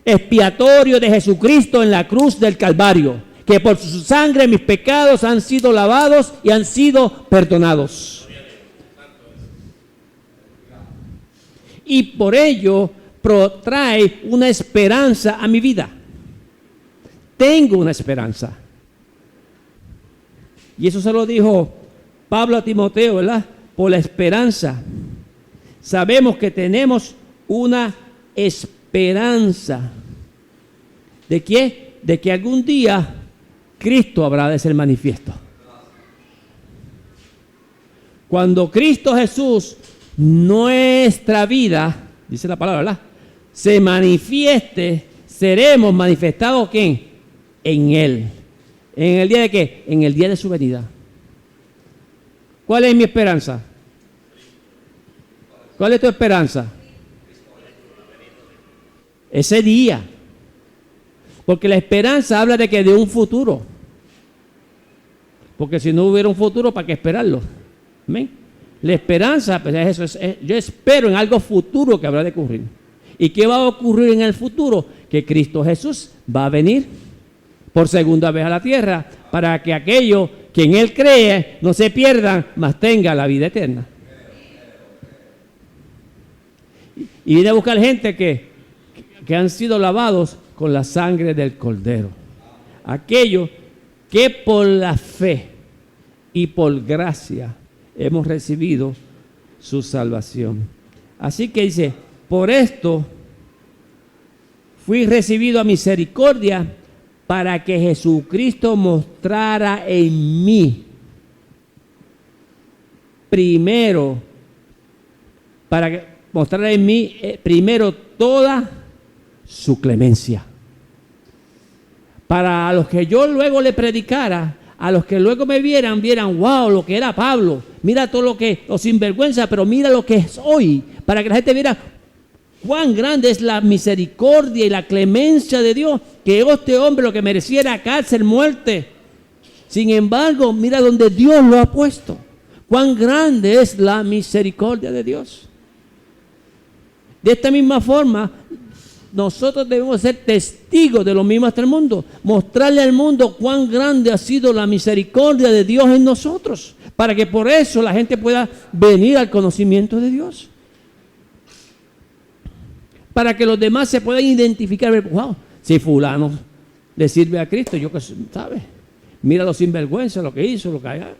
[SPEAKER 4] expiatorio de Jesucristo en la cruz del Calvario, que por su sangre mis pecados han sido lavados y han sido perdonados. Y por ello trae una esperanza a mi vida. Tengo una esperanza. Y eso se lo dijo Pablo a Timoteo, ¿verdad? Por la esperanza. Sabemos que tenemos una esperanza. ¿De qué? De que algún día Cristo habrá de ser manifiesto. Cuando Cristo Jesús, nuestra vida, dice la palabra, ¿verdad?, se manifieste, seremos manifestados ¿quién? En Él. ¿En el día de qué? En el día de su venida. ¿Cuál es mi esperanza? ¿Cuál es tu esperanza? Ese día. Porque la esperanza habla de que de un futuro. Porque si no hubiera un futuro, ¿para qué esperarlo? ¿Amén? La esperanza, pues es eso, yo espero en algo futuro que habrá de ocurrir. ¿Y qué va a ocurrir en el futuro? Que Cristo Jesús va a venir por segunda vez a la tierra para que aquellos que en Él cree no se pierdan, mas tenga la vida eterna. Y viene a buscar gente que han sido lavados con la sangre del Cordero. Aquellos que por la fe y por gracia hemos recibido su salvación. Así que dice, por esto fui recibido a misericordia para que Jesucristo mostrara en mí primero, primero toda su clemencia. Para los que yo luego le predicara, a los que luego me vieran, wow, lo que era Pablo, mira todo lo sinvergüenza, pero mira lo que es hoy, para que la gente viera cuán grande es la misericordia y la clemencia de Dios, que este hombre lo que merecía era cárcel, muerte. Sin embargo, mira donde Dios lo ha puesto. Cuán grande es la misericordia de Dios. De esta misma forma, nosotros debemos ser testigos de lo mismo hasta el mundo. Mostrarle al mundo cuán grande ha sido la misericordia de Dios en nosotros. Para que por eso la gente pueda venir al conocimiento de Dios. Para que los demás se puedan identificar. Wow, si fulano le sirve a Cristo, yo que sabe. Mira lo sinvergüenza, lo que hizo, lo que haya.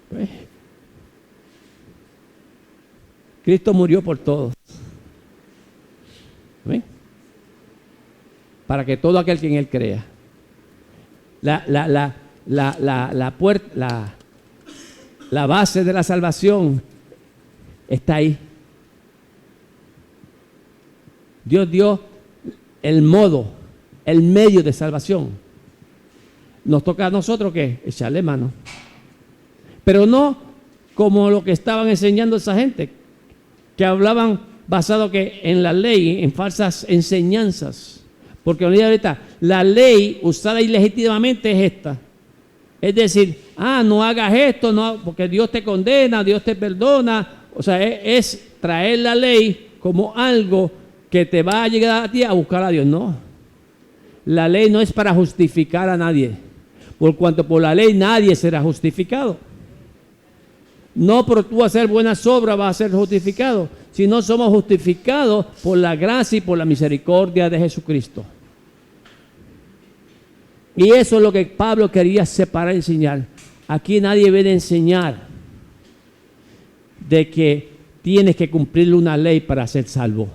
[SPEAKER 4] Pues, Cristo murió por todos. ¿Ven? Para que todo aquel que en Él crea. La base de la salvación está ahí. Dios dio el modo, el medio de salvación. Nos toca a nosotros que echarle mano. Pero no como lo que estaban enseñando esa gente, que hablaban basado que en la ley, en falsas enseñanzas. Porque ahorita la ley usada ilegítimamente es esta. Es decir, no hagas esto, no, porque Dios te condena, Dios te perdona. O sea, es traer la ley como algo que te va a llegar a ti a buscar a Dios. No. La ley no es para justificar a nadie. Por cuanto por la ley nadie será justificado. No por tú hacer buenas obras vas a ser justificado, sino somos justificados por la gracia y por la misericordia de Jesucristo. Y eso es lo que Pablo quería separar y enseñar. Aquí nadie viene a enseñar de que tienes que cumplir una ley para ser salvo.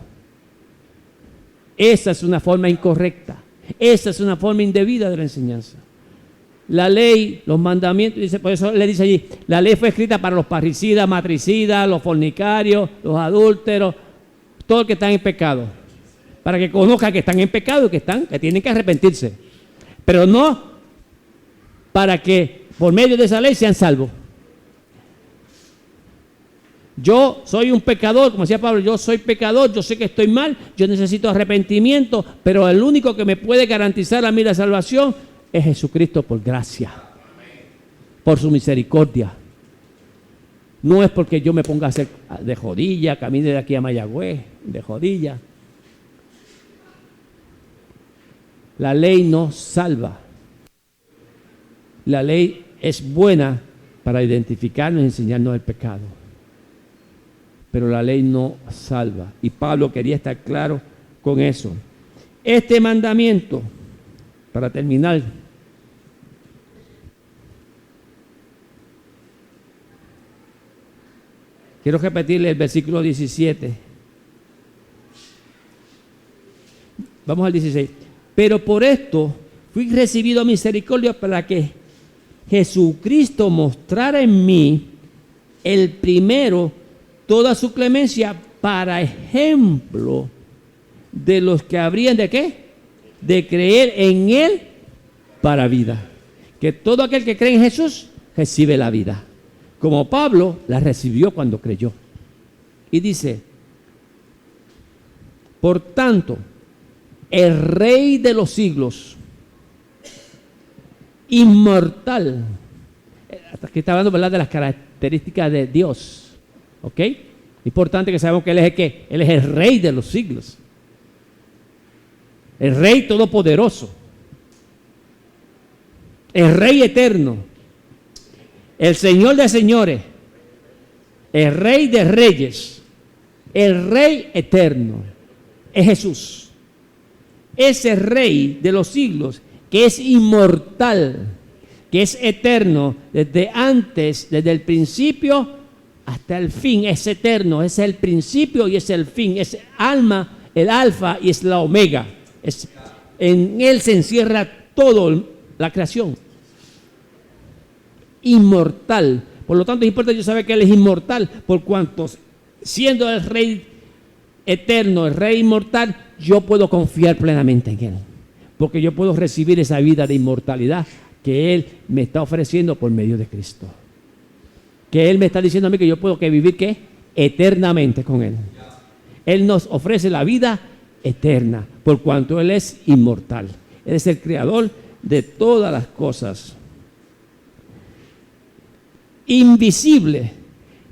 [SPEAKER 4] Esa es una forma incorrecta. Esa es una forma indebida de la enseñanza. La ley, los mandamientos, dice, por eso le dice allí, la ley fue escrita para los parricidas, matricidas, los fornicarios, los adúlteros, todos los que están en pecado, para que conozcan que están en pecado y que tienen que arrepentirse, pero no para que por medio de esa ley sean salvos. Yo soy un pecador, como decía Pablo, yo soy pecador, yo sé que estoy mal, yo necesito arrepentimiento, pero el único que me puede garantizar a mí la salvación es Jesucristo por gracia, por su misericordia. No es porque yo me ponga a hacer de jodilla, camine de aquí a Mayagüez, de jodilla. La ley no salva. La ley es buena para identificarnos y enseñarnos el pecado. Pero la ley no salva. Y Pablo quería estar claro con eso. Este mandamiento, para terminar, quiero repetirle el versículo 17. Vamos al 16. Pero por esto fui recibido a misericordia para que Jesucristo mostrara en mí el primero toda su clemencia para ejemplo de los que habrían de ¿qué? De creer en Él para vida. Que todo aquel que cree en Jesús recibe la vida. Como Pablo la recibió cuando creyó. Y dice, por tanto, el Rey de los siglos, inmortal, aquí está hablando, ¿verdad?, de las características de Dios, ¿ok? Importante que sabemos que Él es el ¿qué? Él es el Rey de los siglos, el Rey todopoderoso, el Rey eterno, el Señor de señores, el Rey de Reyes, el Rey eterno, es Jesús. Ese Rey de los siglos, que es inmortal, que es eterno desde antes, desde el principio hasta el fin, es eterno, es el principio y es el fin, es alma, el alfa y es la omega. En Él se encierra toda la creación. Inmortal. Por lo tanto, es importante yo saber que Él es inmortal, por cuanto siendo el Rey eterno, el Rey inmortal, yo puedo confiar plenamente en Él, porque yo puedo recibir esa vida de inmortalidad que Él me está ofreciendo por medio de Cristo. Que Él me está diciendo a mí que yo puedo vivir ¿qué? Eternamente con Él. Él nos ofrece la vida eterna, por cuanto Él es inmortal. Él es el creador de todas las cosas. Invisible.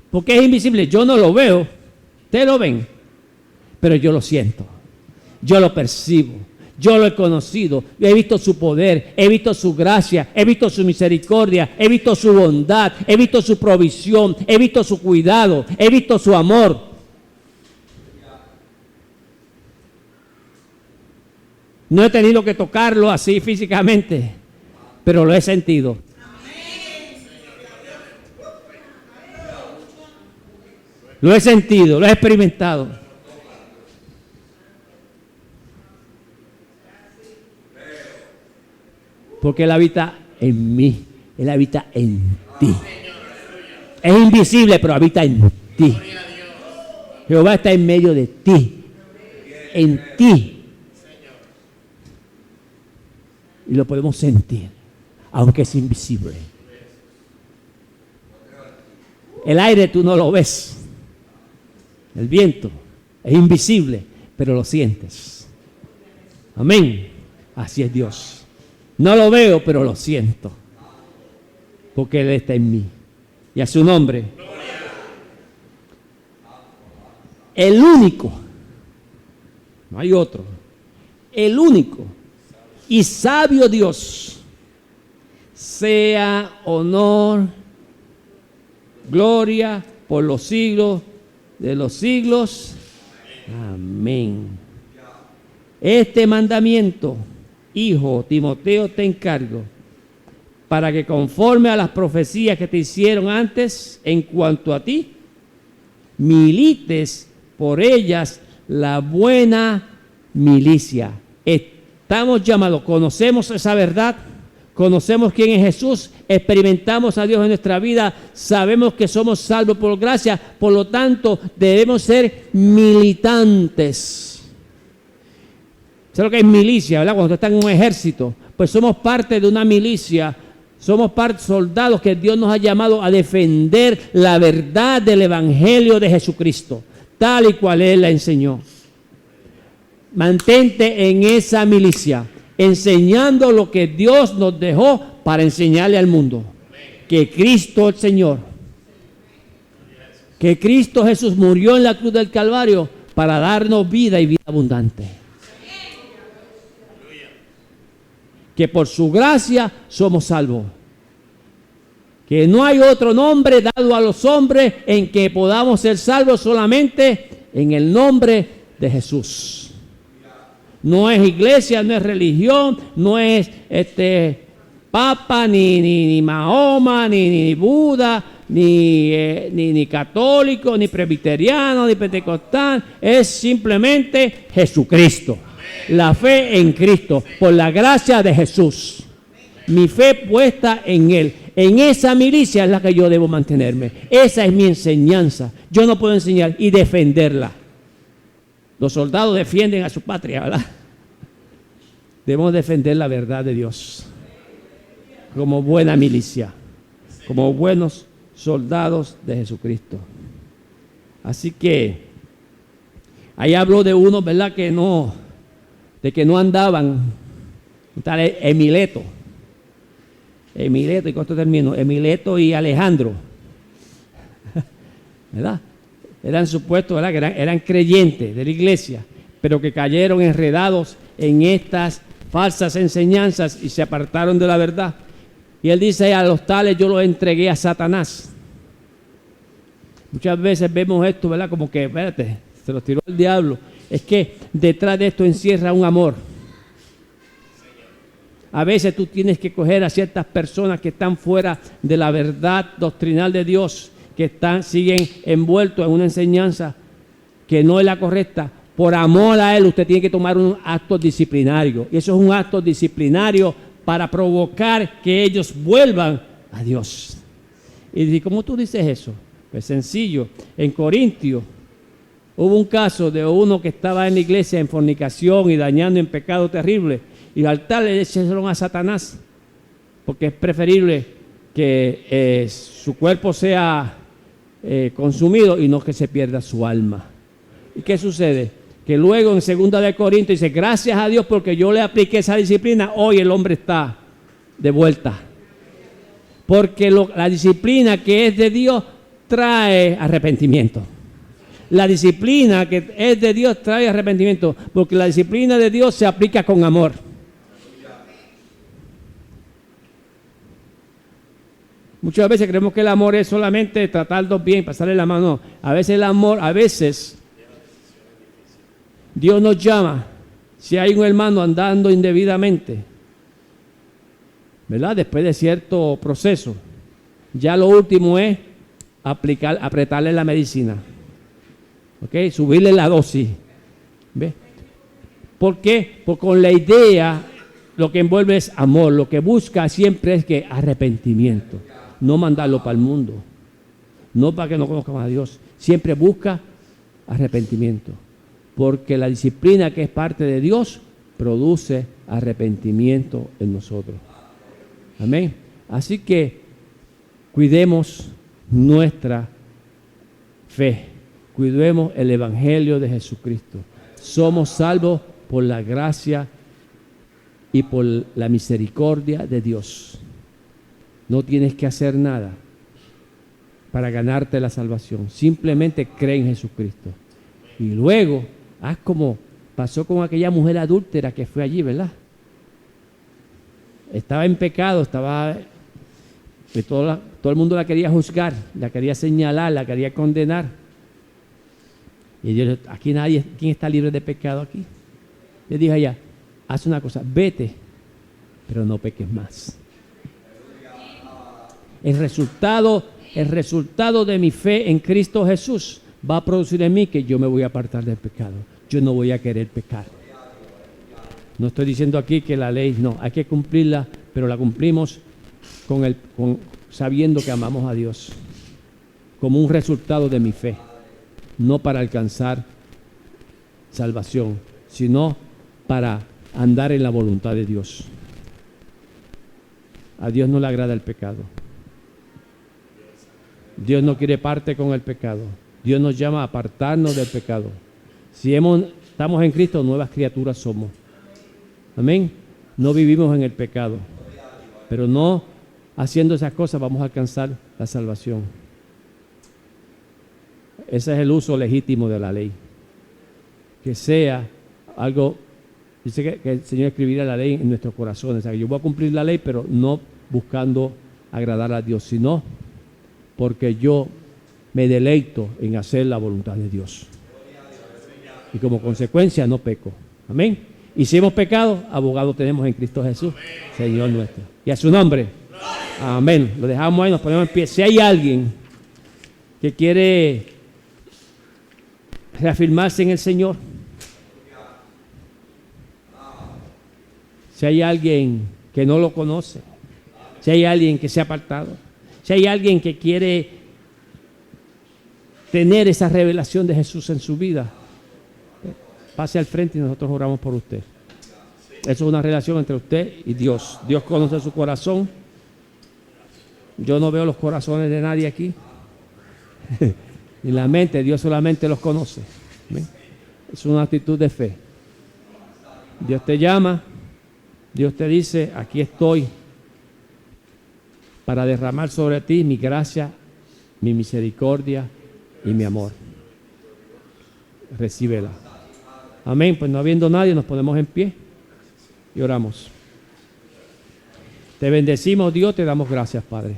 [SPEAKER 4] ¿Por qué es invisible? Yo no lo veo, ustedes lo ven, pero yo lo siento, yo lo percibo, yo lo he conocido, yo he visto su poder, he visto su gracia, he visto su misericordia, he visto su bondad, he visto su provisión, he visto su cuidado, he visto su amor. No he tenido que tocarlo así físicamente, pero lo he sentido. Lo he sentido, lo he experimentado. Porque Él habita en mí, Él habita en ti. Es invisible, pero habita en ti. Jehová está en medio de ti, en ti. Y lo podemos sentir, aunque es invisible. El aire tú no lo ves. El viento es invisible, pero lo sientes. Amén. Así es Dios. No lo veo, pero lo siento. Porque Él está en mí. Y a su nombre. El único. No hay otro. El único y sabio Dios. Sea honor, gloria por los siglos de los siglos. Amén. Este mandamiento, hijo Timoteo, te encargo, para que conforme a las profecías que te hicieron antes en cuanto a ti, milites por ellas la buena milicia. Estamos llamados, conocemos esa verdad, conocemos quién es Jesús, experimentamos a Dios en nuestra vida, sabemos que somos salvos por gracia, por lo tanto debemos ser militantes. ¿Sabes lo que es milicia, verdad? Cuando usted está en un ejército, pues somos parte de una milicia, somos soldados que Dios nos ha llamado a defender la verdad del Evangelio de Jesucristo, tal y cual Él la enseñó. Mantente en esa milicia, enseñando lo que Dios nos dejó para enseñarle al mundo. Que Cristo el Señor, que Cristo Jesús murió en la cruz del Calvario para darnos vida y vida abundante. Que por su gracia somos salvos. Que no hay otro nombre dado a los hombres en que podamos ser salvos, solamente en el nombre de Jesús. No es iglesia, no es religión, no es Papa, ni Mahoma, ni Buda, ni católico, ni presbiteriano, ni pentecostal. Es simplemente Jesucristo. La fe en Cristo, por la gracia de Jesús. Mi fe puesta en Él. En esa milicia es la que yo debo mantenerme. Esa es mi enseñanza. Yo no puedo enseñar y defenderla. Los soldados defienden a su patria, ¿verdad? Debemos defender la verdad de Dios como buena milicia, como buenos soldados de Jesucristo. Así que ahí habló de unos, ¿verdad? De que no andaban. Tal Emileto, y con esto termino, Emileto y Alejandro, ¿verdad? Eran supuestos, ¿verdad? Que eran creyentes de la iglesia, pero que cayeron enredados en estas falsas enseñanzas y se apartaron de la verdad. Y él dice: a los tales yo los entregué a Satanás Muchas veces vemos esto, ¿verdad? Como que, espérate, se lo tiró el diablo. Es que detrás de esto encierra un amor. A veces tú tienes que coger a ciertas personas que están fuera de la verdad doctrinal de Dios, que siguen envueltos en una enseñanza que no es la correcta. Por amor a Él, usted tiene que tomar un acto disciplinario. Y eso es un acto disciplinario para provocar que ellos vuelvan a Dios. Y dice, ¿cómo tú dices eso? Pues sencillo. En Corintios hubo un caso de uno que estaba en la iglesia en fornicación y dañando en pecado terrible. Y al tal le echaron a Satanás, porque es preferible que su cuerpo sea consumido y no que se pierda su alma. ¿Y qué sucede? Que luego en 2 de Corintios dice, gracias a Dios porque yo le apliqué esa disciplina, hoy el hombre está de vuelta. Porque la disciplina que es de Dios trae arrepentimiento. La disciplina que es de Dios trae arrepentimiento, porque la disciplina de Dios se aplica con amor. Muchas veces creemos que el amor es solamente tratarnos bien, pasarle la mano. A veces el amor, Dios nos llama, si hay un hermano andando indebidamente, ¿verdad? Después de cierto proceso, ya lo último es apretarle la medicina, ¿ok? Subirle la dosis, ¿ves? ¿Por qué? Porque con la idea lo que envuelve es amor, lo que busca siempre es que arrepentimiento, no mandarlo para el mundo, no para que no conozcan a Dios, siempre busca arrepentimiento. Porque la disciplina que es parte de Dios produce arrepentimiento en nosotros. Amén. Así que cuidemos nuestra fe, cuidemos el Evangelio de Jesucristo. Somos salvos por la gracia y por la misericordia de Dios. No tienes que hacer nada para ganarte la salvación. Simplemente cree en Jesucristo. Y luego haz como pasó con aquella mujer adúltera que fue allí, ¿verdad? Estaba en pecado, todo el mundo la quería juzgar, la quería señalar, la quería condenar. Y Dios, aquí nadie, ¿quién está libre de pecado aquí? Le dije a ella, haz una cosa, vete, pero no peques más. El resultado de mi fe en Cristo Jesús va a producir en mí que yo me voy a apartar del pecado. Yo no voy a querer pecar. No estoy diciendo aquí que la ley no, hay que cumplirla, pero la cumplimos sabiendo que amamos a Dios, como un resultado de mi fe, no para alcanzar salvación, sino para andar en la voluntad de Dios. A Dios no le agrada el pecado. Dios no quiere parte con el pecado. Dios nos llama a apartarnos del pecado. Si estamos en Cristo, nuevas criaturas somos. Amén. No vivimos en el pecado. Pero no haciendo esas cosas vamos a alcanzar la salvación. Ese es el uso legítimo de la ley. Que sea algo, dice que el Señor escribirá la ley en nuestros corazones. O sea, que yo voy a cumplir la ley, pero no buscando agradar a Dios, sino porque yo me deleito en hacer la voluntad de Dios. Y como consecuencia no peco. Amén. Y si hemos pecado, abogado tenemos en Cristo Jesús, Señor nuestro. Y a su nombre. Amén. Lo dejamos ahí, nos ponemos en pie. Si hay alguien que quiere reafirmarse en el Señor, si hay alguien que no lo conoce, si hay alguien que se ha apartado, si hay alguien que quiere tener esa revelación de Jesús en su vida, pase al frente y nosotros oramos por usted. Eso es una relación entre usted y Dios. Dios conoce su corazón. Yo no veo los corazones de nadie aquí. Ni la mente, Dios solamente los conoce. ¿Ven? Es una actitud de fe. Dios te llama, Dios te dice, aquí estoy para derramar sobre ti mi gracia, mi misericordia y mi amor. Recíbela. Amén. Pues no habiendo nadie, nos ponemos en pie y oramos. Te bendecimos, Dios, te damos gracias, Padre.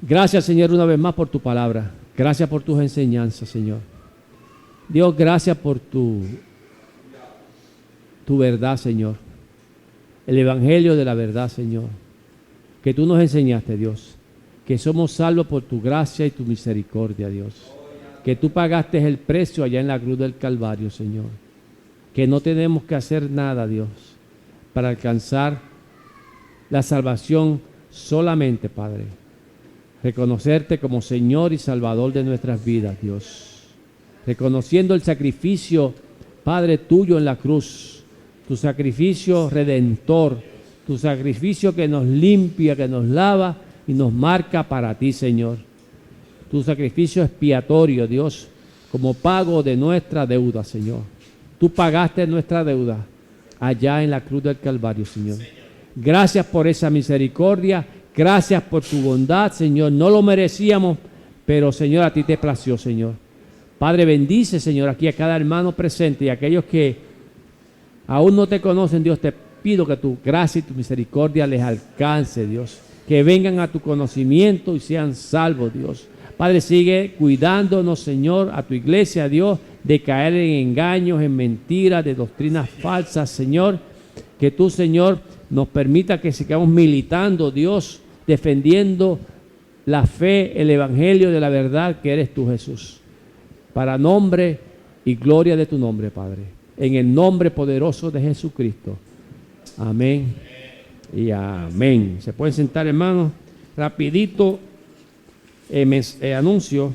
[SPEAKER 4] Gracias, Señor, una vez más por tu palabra. Gracias por tus enseñanzas, Señor. Dios, gracias por tu verdad, Señor. El evangelio de la verdad, Señor, que tú nos enseñaste, Dios, que somos salvos por tu gracia y tu misericordia, Dios, que tú pagaste el precio allá en la cruz del Calvario, Señor, que no tenemos que hacer nada, Dios, para alcanzar la salvación solamente, Padre, reconocerte como Señor y Salvador de nuestras vidas, Dios, reconociendo el sacrificio, Padre, tuyo en la cruz, tu sacrificio redentor, tu sacrificio que nos limpia, que nos lava y nos marca para ti, Señor. Tu sacrificio expiatorio, Dios, como pago de nuestra deuda, Señor. Tú pagaste nuestra deuda allá en la cruz del Calvario, Señor. Gracias por esa misericordia, gracias por tu bondad, Señor. No lo merecíamos, pero, Señor, a ti te plació, Señor. Padre, bendice, Señor, aquí a cada hermano presente y a aquellos que aún no te conocen, Dios, te pido que tu gracia y tu misericordia les alcance, Dios. Que vengan a tu conocimiento y sean salvos, Dios. Padre, sigue cuidándonos, Señor, a tu iglesia, Dios, de caer en engaños, en mentiras, de doctrinas falsas, Señor. Que tú, Señor, nos permita que sigamos militando, Dios, defendiendo la fe, el evangelio de la verdad que eres tú, Jesús. Para nombre y gloria de tu nombre, Padre. En el nombre poderoso de Jesucristo. Amén y amén. Se pueden sentar, hermanos. Rapidito, anuncio.